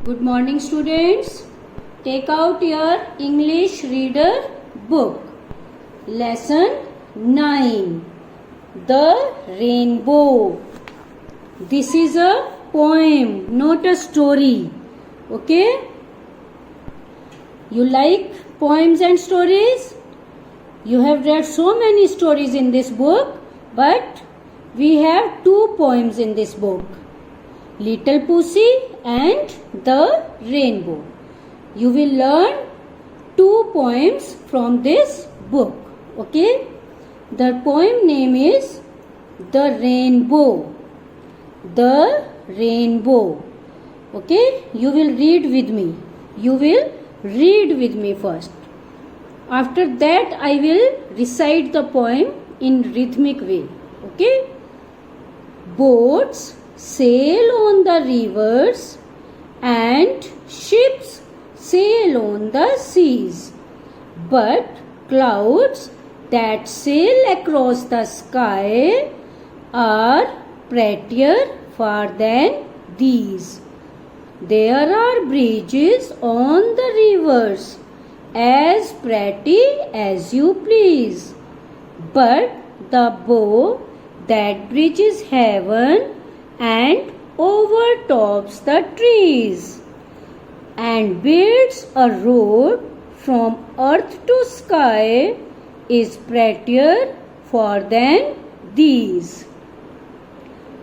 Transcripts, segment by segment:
Good morning, students. Take out your English reader book. Lesson 9. The Rainbow. This is a poem, not a story. Okay? You like poems and stories? You have read so many stories in this book, but we have two poems in this book. Little Pussy and the Rainbow. You will learn two poems from this book. Okay? The poem name is The Rainbow. The Rainbow. Okay? You will read with me. You will read with me first. After that, I will recite the poem in rhythmic way. Okay? Boats sail on the rivers and ships sail on the seas, but clouds that sail across the sky are prettier far than these. There are bridges on the rivers as pretty as you please, but the bow that bridges heaven and overtops the trees and builds a road from earth to sky is prettier far than these.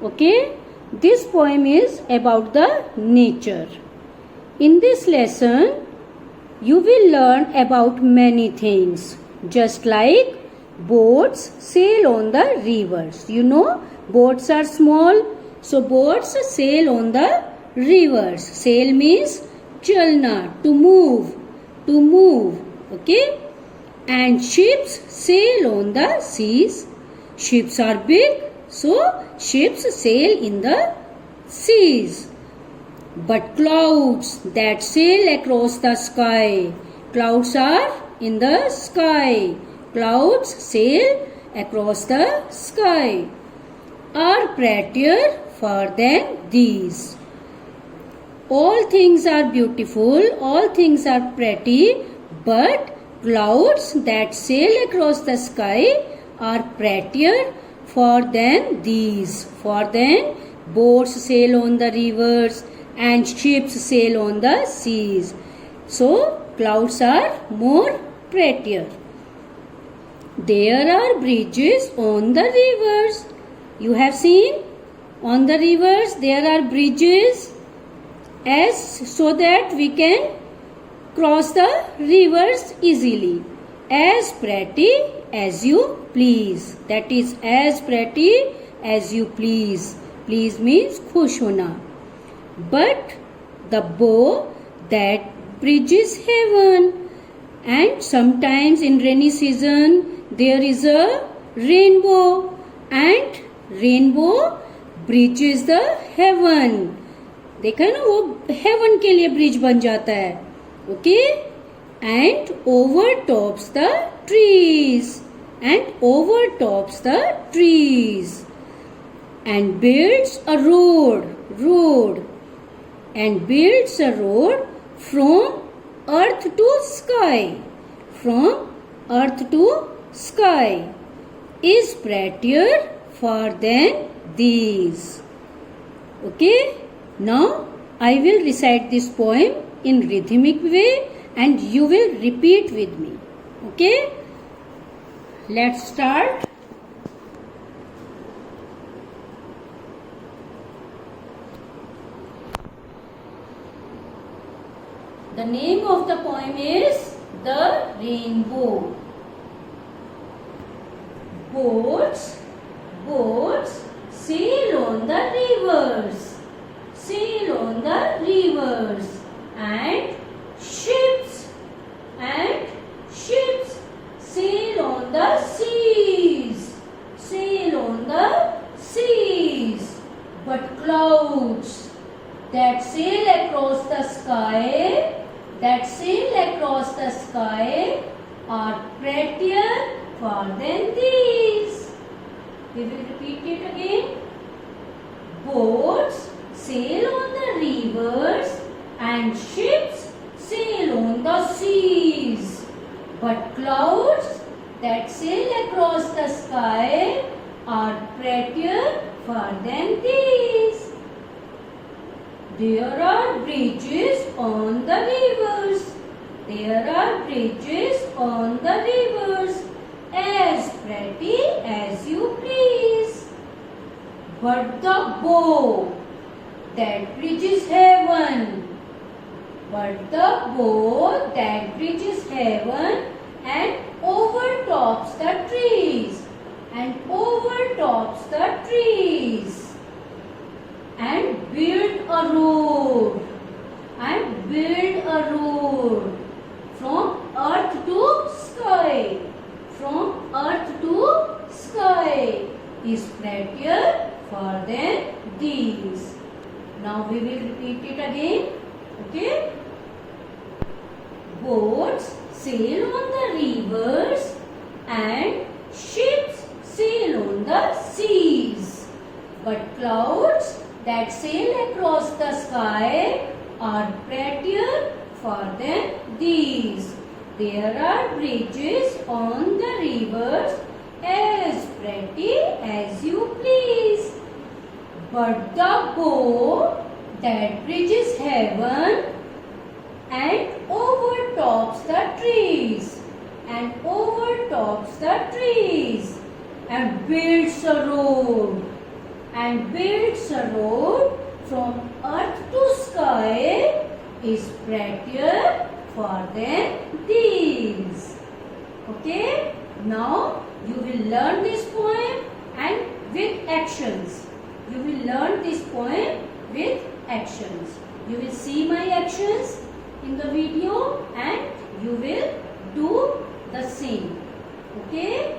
Okay, this poem is about the nature. In this lesson, you will learn about many things, just like boats sail on the rivers. You know, boats are small. So boats sail on the rivers. Sail means chalna, to move, okay? And ships sail on the seas. Ships are big, so ships sail in the seas. But clouds that sail across the sky, clouds are in the sky. Clouds sail across the sky are prettier far than these. All things are beautiful, all things are pretty, but clouds that sail across the sky are prettier far than these. Far than boats sail on the rivers and ships sail on the seas. So clouds are more prettier. There are bridges on the rivers. You have seen? On the rivers there are bridges so that we can cross the rivers easily. As pretty as you please. That is as pretty as you please. Please means khush hona. But the bow that bridges heaven, and sometimes in rainy season there is a rainbow, and rainbow bridges the heaven. देखा है ना, वो heaven के लिए bridge बन जाता है. Okay? And overtops the trees. And overtops the trees. And builds a road. And builds a road from earth to sky. From earth to sky is prettier far than these. Okay? Now I will recite this poem in rhythmic way and you will repeat with me. Okay? Let's start. The name of the poem is The Rainbow. Boats sail on the rivers. Sail on the rivers. And ships sail on the seas. Sail on the seas. But clouds that sail across the sky are prettier far than these. We will repeat it again. Boats sail on the rivers and and ships sail on the seas. But clouds that sail across the sky are prettier far than these. There are bridges on the rivers. There are bridges on the rivers, as pretty as you please. But the bow that bridges heaven, but the bow that bridges heaven and overtops the trees, and overtops the trees, and build a road, and build a road from earth to sky, from earth to sky is prettier far than these. Now we will repeat it again. Okay? Boats sail on the rivers and ships sail on the seas. But clouds that sail across the sky are prettier far than these. There are bridges on the rivers, as pretty as you please. But the bow that bridges heaven and overtops the trees, and overtops the trees, and builds a road, and builds a road from earth to sky is prettier far than these. Okay? Now you will learn this poem and with actions. You will learn this poem with actions. You will see my actions in the video and you will do the same. Okay?